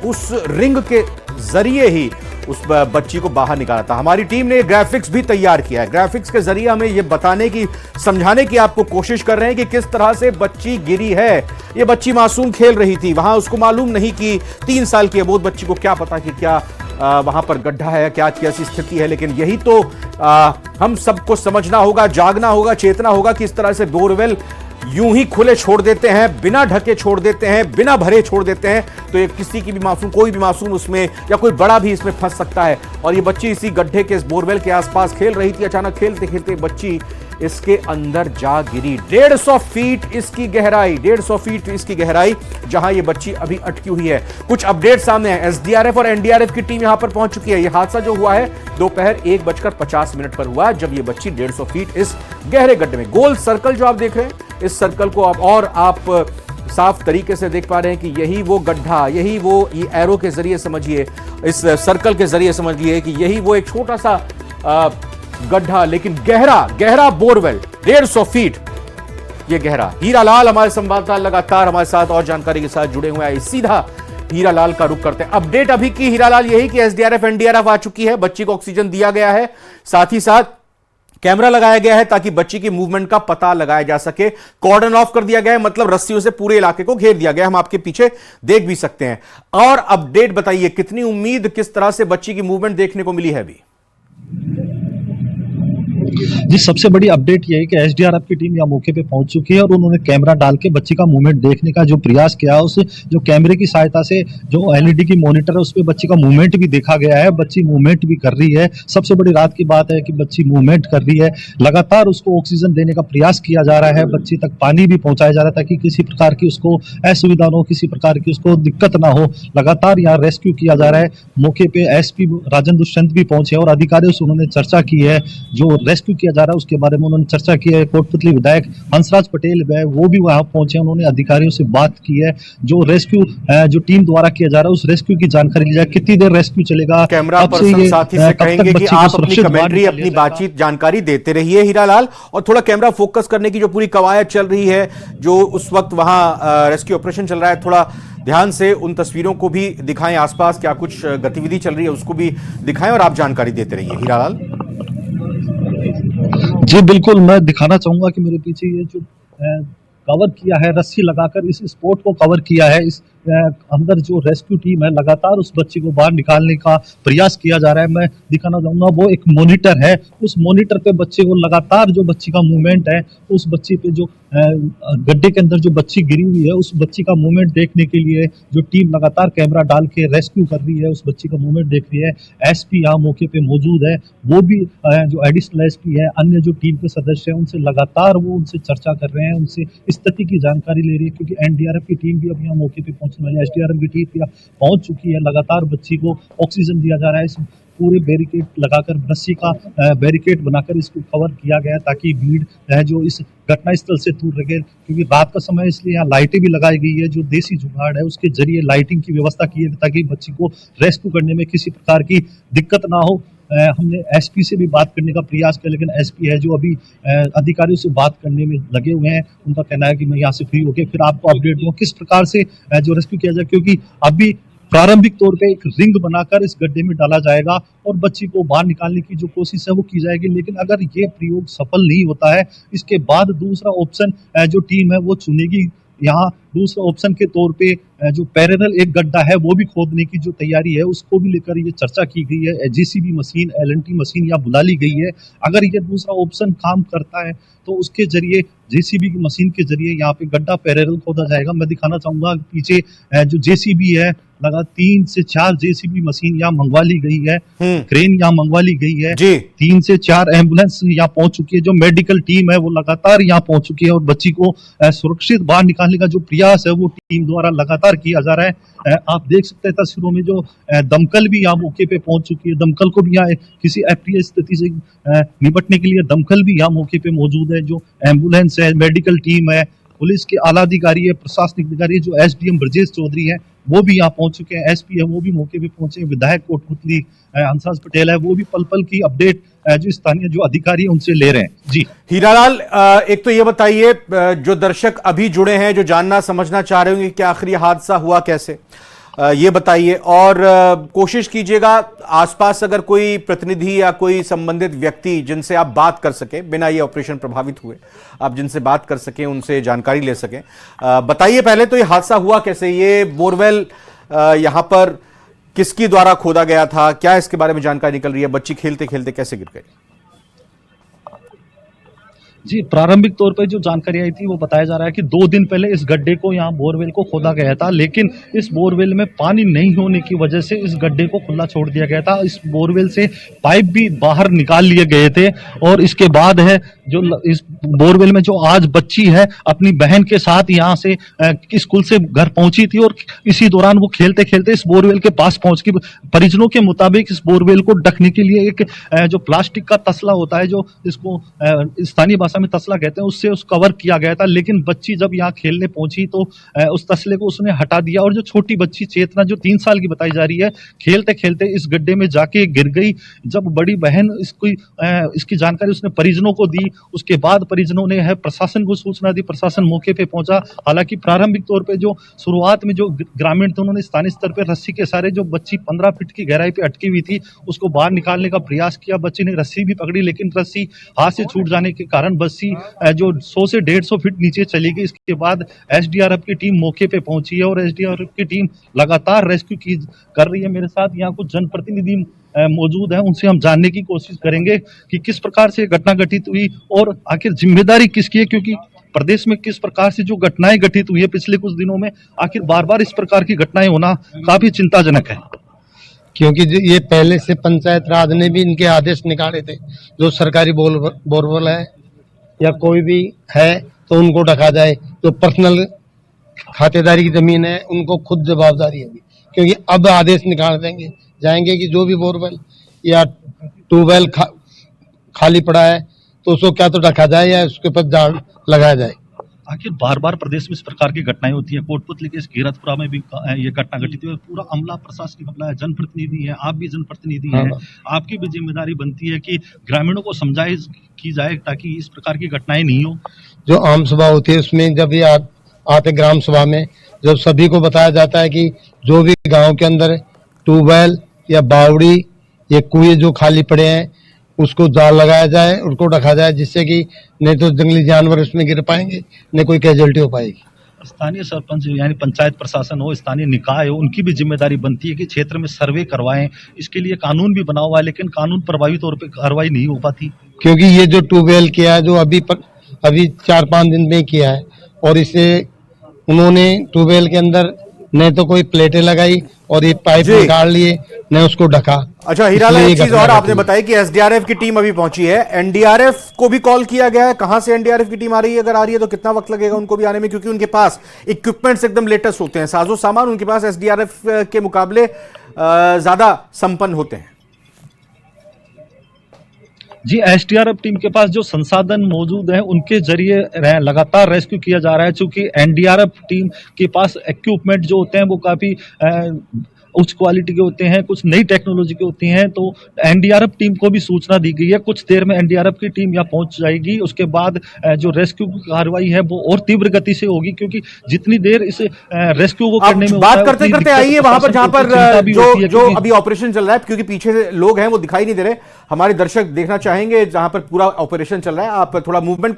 उस रिंग के जरिए ही उस बच्ची को बाहर निकाला था। हमारी टीम ने ग्राफिक्स भी तैयार किया है। ग्राफिक्स के जरिए हमें यह बताने की, समझाने की आपको कोशिश कर रहे हैं कि किस तरह से बच्ची गिरी है। यह बच्ची मासूम खेल रही थी, वहां उसको मालूम नहीं कि 3 साल की अबोध बच्ची को क्या पता कि क्या वहां पर गड्ढा है, क्या कैसी स्थिति है। लेकिन यही तो हम सबको समझना होगा, जागना होगा, चेतना होगा कि इस तरह से बोरवेल यूं ही खुले छोड़ देते हैं, बिना ढके छोड़ देते हैं, बिना भरे छोड़ देते हैं, तो ये किसी की भी मासूम, कोई भी मासूम उसमें या कोई बड़ा भी इसमें फंस सकता है। और ये बच्ची इसी गड्ढे के, इस बोरवेल के आसपास खेल रही थी। अचानक खेलते खेलते बच्ची इसके अंदर जा गिरी। 150 फीट इसकी गहराई, 150 फीट इसकी गहराई, जहां ये बच्ची अभी अटकी हुई है। कुछ अपडेट सामने है। एसडीआरएफ और एनडीआरएफ की टीम यहां पर पहुंच चुकी है। यह हादसा जो हुआ है दोपहर 1:50 पर हुआ, जब ये बच्ची 150 फीट इस गहरे गड्ढे में, गोल सर्कल जो आप देख रहे हैं, इस सर्कल को आप साफ तरीके से देख पा रहे हैं कि यही वो गड्ढा, यही वो, ये एरो के जरिए समझिए, इस सर्कल के जरिए समझिए कि यही वो एक छोटा सा गड्ढा, लेकिन गहरा गहरा बोरवेल, 150 फीट ये गहरा। हीरा लाल हमारे संवाददाता लगातार हमारे साथ और जानकारी के साथ जुड़े हुए हैं। सीधा हीरा लाल का रुख करते हैं। अपडेट अभी की हीरा लाल यही कि एसडीआरएफ एनडीआरएफ आ चुकी है, बच्ची को ऑक्सीजन दिया गया है, साथ ही साथ कैमरा लगाया गया है ताकि बच्ची की मूवमेंट का पता लगाया जा सके। कॉर्डन ऑफ कर दिया गया है, मतलब रस्सियों से पूरे इलाके को घेर दिया गया है। हम आपके पीछे देख भी सकते हैं। और अपडेट बताइए, कितनी उम्मीद, किस तरह से बच्ची की मूवमेंट देखने को मिली है अभी? जी, सबसे बड़ी अपडेट ये है कि एसडीआरएफ की टीम यहाँ मौके पे पहुंच चुकी है और उन्होंने कैमरा डाल के बच्ची का मूवमेंट देखने का जो प्रयास किया, उस जो कैमरे की सहायता से जो एलईडी की मॉनिटर है उस पर बच्ची का मूवमेंट भी देखा गया है। बच्ची मूवमेंट भी कर रही है। सबसे बड़ी रात की बात है कि बच्ची मूवमेंट कर रही है। लगातार उसको ऑक्सीजन देने का प्रयास किया जा रहा है, बच्ची तक पानी भी पहुंचाया जा रहा है ताकि किसी प्रकार की उसको असुविधा न हो, किसी प्रकार की उसको दिक्कत ना हो। लगातार यहाँ रेस्क्यू किया जा रहा है। मौके पे एसपी राजन दुष्यंत भी पहुंचे और अधिकारियों से उन्होंने चर्चा की है। जो रेस्क्यू किया जा रहा है उसके बारे में उन्होंने चर्चा की है। कोटपुतली विधायक हंसराज पटेल है, वो भी वहां पहुंचे, उन्होंने अधिकारियों से बात की है। जो रेस्क्यू जो टीम द्वारा किया जा रहा है उस रेस्क्यू की जानकारी ली जाए, कितनी देर रेस्क्यू चलेगा। कैमरा पर्सन साथी से कहेंगे कि आप अपनी कमेंट्री, अपनी बातचीत, जानकारी देते रहिए हीरालाल, और थोड़ा कैमरा फोकस करने की जो पूरी कवायद चल रही है, जो उस वक्त वहां रेस्क्यू ऑपरेशन चल रहा है, थोड़ा ध्यान से उन तस्वीरों को भी दिखाएं। आसपास क्या कुछ गतिविधि चल रही है उसको भी दिखाएं और आप जानकारी देते रहिए हीरालाल। जी बिल्कुल, मैं दिखाना चाहूंगा कि मेरे पीछे ये जो कवर किया है, रस्सी लगाकर इस स्पॉट को कवर किया है। इस अंदर जो रेस्क्यू टीम है लगातार उस बच्ची को बाहर निकालने का प्रयास किया जा रहा है। मैं दिखाना चाहूंगा, वो एक मॉनिटर है, उस मॉनिटर पे बच्चे को लगातार जो बच्ची का मूवमेंट है, उस बच्ची पे जो गड्ढे के अंदर जो बच्ची गिरी हुई है उस बच्ची का मूवमेंट देखने के लिए जो टीम लगातार कैमरा डाल के रेस्क्यू कर रही है, उस बच्ची का मूवमेंट देख रही है। एसपी यहाँ मौके पे मौजूद है, वो भी जो एडिशनल एसपी है, अन्य जो टीम के सदस्य हैं उनसे लगातार वो उनसे चर्चा कर रहे हैं, उनसे स्थिति की जानकारी ले रही है, क्योंकि एनडीआरएफ की टीम भी अब यहाँ मौके पे पहुंचने वाली है। एसडीआरएफ की टीम यहाँ पहुंच चुकी है। लगातार बच्ची को ऑक्सीजन दिया जा रहा है। इस पूरे बैरिकेड लगाकर, रस्सी का बैरिकेड बनाकर इसको कवर किया गया ताकि भीड़ है जो इस घटनास्थल से दूर रहे, क्योंकि रात का समय इसलिए यहाँ लाइटें भी लगाई गई है। जो देसी जुगाड़ है उसके जरिए लाइटिंग की व्यवस्था की है ताकि बच्ची को रेस्क्यू करने में किसी प्रकार की दिक्कत ना हो। हमने एसपी से भी बात करने का प्रयास किया, लेकिन एसपी है जो अभी अधिकारियों से बात करने में लगे हुए हैं। उनका कहना है कि मैं यहाँ से फ्री होकर फिर आपको अपडेट दूंगा किस प्रकार से जो रेस्क्यू किया जाए, क्योंकि अभी प्रारंभिक तौर पे एक रिंग बनाकर इस गड्ढे में डाला जाएगा और बच्ची को बाहर निकालने की जो कोशिश है वो की जाएगी। लेकिन अगर ये प्रयोग सफल नहीं होता है, इसके बाद दूसरा ऑप्शन जो टीम है वो चुनेगी। यहाँ दूसरा ऑप्शन के तौर पे जो पैरेलल एक गड्ढा है वो भी खोदने की जो तैयारी है उसको भी लेकर ये चर्चा की गई है। जेसीबी मशीन, एलएनटी मशीन यहाँ बुला ली गई है। अगर ये दूसरा ऑप्शन काम करता है तो उसके जरिए जेसीबी की मशीन के जरिए यहाँ पे गड्ढा पैरेलल खोदा जाएगा। मैं दिखाना चाहूंगा पीछे जो जेसीबी है, लगा 3 से 4 जेसीबी मशीन यहाँ मंगवा ली गई है, क्रेन यहाँ मंगवा ली गई है, 3 से 4 एम्बुलेंस यहाँ पहुंच चुकी है। जो मेडिकल टीम है वो लगातार यहाँ पहुंच चुकी है और बच्ची को सुरक्षित बाहर निकालने का जो प्रयास है वो टीम द्वारा लगातार किया जा रहा है। आप देख सकते हैं तस्वीरों में जो दमकल भी यहाँ मौके पे पहुंच चुकी है। दमकल को भी यहाँ किसी अप्रिय स्थिति से निपटने के लिए दमकल भी यहाँ मौके पे मौजूद है। जो एम्बुलेंस है, मेडिकल टीम है, पुलिस के आला अधिकारी है, प्रशासनिक अधिकारी है, जो एसडीएम ब्रजेश चौधरी है वो भी यहाँ पहुंच चुके हैं। एसपी है वो भी मौके पे पहुंचे हैं। विधायक कोटपुतली हंसराज पटेल है वो भी पल पल की अपडेट जो स्थानीय जो अधिकारी है उनसे ले रहे हैं। जी हीरालाल, एक तो ये बताइए, जो दर्शक अभी जुड़े हैं, जो जानना समझना चाह रहे होंगे कि आखिर ये हादसा हुआ कैसे, ये बताइए, और कोशिश कीजिएगा आसपास अगर कोई प्रतिनिधि या कोई संबंधित व्यक्ति जिनसे आप बात कर सकें, बिना ये ऑपरेशन प्रभावित हुए आप जिनसे बात कर सकें, उनसे जानकारी ले सकें। बताइए पहले तो ये हादसा हुआ कैसे, ये बोरवेल यहां पर किसकी द्वारा खोदा गया था, क्या इसके बारे में जानकारी निकल रही है, बच्ची खेलते खेलते कैसे गिर गई? जी, प्रारंभिक तौर पे जो जानकारी आई थी वो बताया जा रहा है कि 2 दिन पहले इस गड्ढे को, यहाँ बोरवेल को खोदा गया था, लेकिन इस बोरवेल में पानी नहीं होने की वजह से इस गड्ढे को खुला छोड़ दिया गया था। इस बोरवेल से पाइप भी बाहर निकाल लिए गए थे और इसके बाद है जो इस बोरवेल में जो आज बच्ची है अपनी बहन के साथ यहाँ से स्कूल से घर पहुंची थी और इसी दौरान वो खेलते खेलते इस बोरवेल के पास पहुंच गई। परिजनों के मुताबिक इस बोरवेल को ढकने के लिए एक जो प्लास्टिक का तसला होता है, जो इसको स्थानीय में तसला कहते हैं, उससे उस कवर किया गया था, लेकिन बच्ची जब यहाँ खेलने पहुंची तो उस तसले को उसने हटा दिया और जो छोटी बच्ची चेतना जो 3 साल की बताई जा रही है, खेलते खेलते इस गड्ढे में जाके गिर गई। जब बड़ी बहन इसकी जानकारी उसने परिजनों को दी, उसके बाद परिजनों ने है प्रशासन को सूचना दी, प्रशासन मौके पे पहुंचा। हालांकि प्रारंभिक तौर पे जो शुरुआत में जो ग्रामीण थे उन्होंने स्थानीय स्तर पे रस्सी के सहारे जो बच्ची 15 फीट की गहराई पे अटकी हुई थी उसको बाहर निकालने का प्रयास किया। बच्ची ने रस्सी भी पकड़ी, लेकिन रस्सी हाथ से छूट जाने के कारण बच्ची जो 100 से 150 फीट नीचे चली गई। इसके बाद एसडीआरएफ की टीम मौके पे पहुंची है और एसडीआरएफ की टीम लगातार रेस्क्यू कर रही है। मेरे साथ यहाँ कुछ जनप्रतिनिधि मौजूद हैं, उनसे हम जानने की कोशिश करेंगे कि किस प्रकार से घटना घटित हुई और आखिर जिम्मेदारी किसकी है, क्योंकि प्रदेश में किस प्रकार से जो घटनाएं घटित हुई है पिछले कुछ दिनों में, आखिर बार बार इस प्रकार की घटनाएं होना काफी चिंताजनक है। क्योंकि ये पहले से पंचायत राज ने भी इनके आदेश निकाले थे, जो सरकारी बोरवेल है या कोई भी है तो उनको ढका जाए, जो पर्सनल खातेदारी की जमीन है उनको खुद जवाबदारी होगी। क्योंकि अब आदेश निकाल जाएंगे कि जो भी बोरवेल या ट्यूबवेल खाली पड़ा है तो उसको क्या तो ढका जाए या उसके ऊपर जाल लगाया जाए। आखिर बार बार प्रदेश में इस प्रकार की घटनाएं होती हैं, कोटपुतली के इस कीरतपुरा में भी ये घटना घटित हुई, पूरा अमला प्रशासनिक अमला है, जनप्रतिनिधि है, आप भी जनप्रतिनिधि हैं, आपकी भी जिम्मेदारी बनती है कि ग्रामीणों को समझाई की जाए ताकि इस प्रकार की घटनाएं नहीं हो। जो आम सभा होती है उसमें जब ये आते ग्राम सभा में जब सभी को बताया जाता है कि जो भी गाँव के अंदर ट्यूबवेल या बावड़ी या कुएं जो खाली पड़े हैं उसको जाल लगाया जाए, उनको ढका जाए, जिससे कि नहीं तो जंगली जानवर उसमें गिर पाएंगे, नहीं कोई कैजुअलिटी हो पाएगी। स्थानीय सरपंच यानी पंचायत प्रशासन हो, स्थानीय निकाय हो, उनकी भी जिम्मेदारी बनती है कि क्षेत्र में सर्वे करवाएं। इसके लिए कानून भी बना हुआ है, लेकिन कानून प्रभावी तौर पे कार्रवाई नहीं हो पाती। क्योंकि ये जो ट्यूबवेल किया है जो अभी 4-5 दिन में किया है और इसे उन्होंने ट्यूबवेल के अंदर न तो कोई प्लेटें लगाई और ये पाइप निकाल लिए, न उसको ढका। अच्छा हीरालाल, एक चीज और आपने बताई कि एसडीआरएफ की टीम अभी पहुंची है, एनडीआरएफ को भी कॉल किया गया है। कहां से एनडीआरएफ की टीम आ रही है, अगर आ रही है तो कितना वक्त लगेगा उनको भी आने में, क्योंकि उनके पास इक्विपमेंट्स एकदम लेटेस्ट होते हैं, साजो सामान उनके पास एसडीआरएफ के मुकाबले ज्यादा संपन्न होते हैं। जी, एसडीआरएफ टीम के पास जो संसाधन मौजूद हैं उनके जरिए लगातार रेस्क्यू किया जा रहा है। चूंकि एनडीआरएफ टीम के पास इक्विपमेंट जो होते हैं वो काफी उच्च क्वालिटी के होते हैं, कुछ नई टेक्नोलॉजी के होते हैं, तो एनडीआरएफ टीम को भी सूचना दी गई है। कुछ देर में एनडीआरएफ की टीम यहाँ पहुंच जाएगी। उसके बाद जो रेस्क्यू की कार्रवाई है वो और तीव्र गति से होगी, क्योंकि जितनी देर इस रेस्क्यू को करने में बात करते करते आइए वहां पर जहां पर जो अभी ऑपरेशन चल रहा है, क्योंकि पीछे से लोग हैं वो दिखाई नहीं दे रहे, हमारे दर्शक देखना चाहेंगे जहां पर पूरा ऑपरेशन चल रहा है। आप थोड़ा मूवमेंट